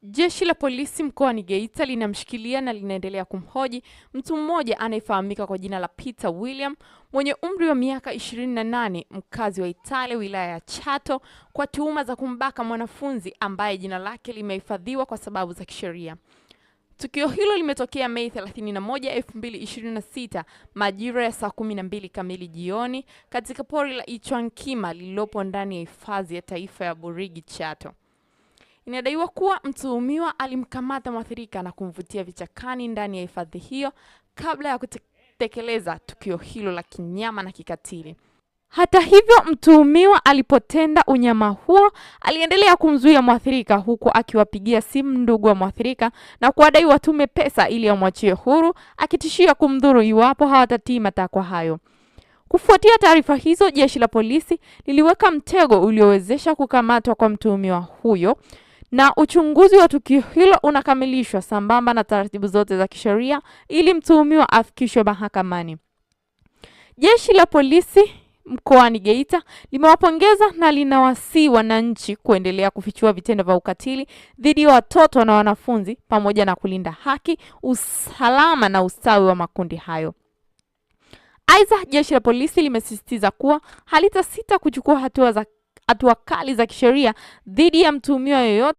Jeshi la polisi mkoani Geita linamshikilia na linaendelea kumhoji mtu mmoja anayefahamika kwa jina la Peter William mwenye umri wa miaka 28, mkazi wa Itale, wilaya ya Chato, kwa tuhuma za kumbaka mwanafunzi ambaye jina lake limehifadhiwa kwa sababu za kisheria. Tukio hilo limetokea Mei 31, 2026 majira ya saa 12 kamili jioni katika pori la Ichwankima lililopo ndani ya hifadhi ya taifa ya Burigi Chato. Inadaiwa kuwa mtuhumiwa alimkamata mwathirika na kumvutia vichakani ndani ya hifadhi hiyo kabla ya kutekeleza tukio hilo la kinyama na kikatili. Hata hivyo, mtuhumiwa alipotenda unyama huo aliendelea kumzuia mwathirika huku akiwapigia simu ndugu wa mwathirika na kuwadai watume pesa ili amwachie huru, akitishia kumdhuru iwapo hawatatii matakwa hayo. Kufuatia taarifa hizo, jeshi la polisi liliweka mtego uliowezesha kukamatwa kwa mtuhumiwa huyo, na uchunguzi wa tukio hilo unakamilishwa sambamba na taratibu zote za kisheria ili mtuhumiwa afikishwe mahakamani. Jeshi la polisi mkoani Geita limewapongeza na linawasihi wananchi kuendelea kufichua vitendo vya ukatili dhidi ya watoto na wanafunzi pamoja na kulinda haki, usalama na ustawi wa makundi hayo. Aidha, jeshi la polisi limesisitiza kuwa halitasita kuchukua hatua kali za kisheria dhidi ya mtuhumiwa yoyote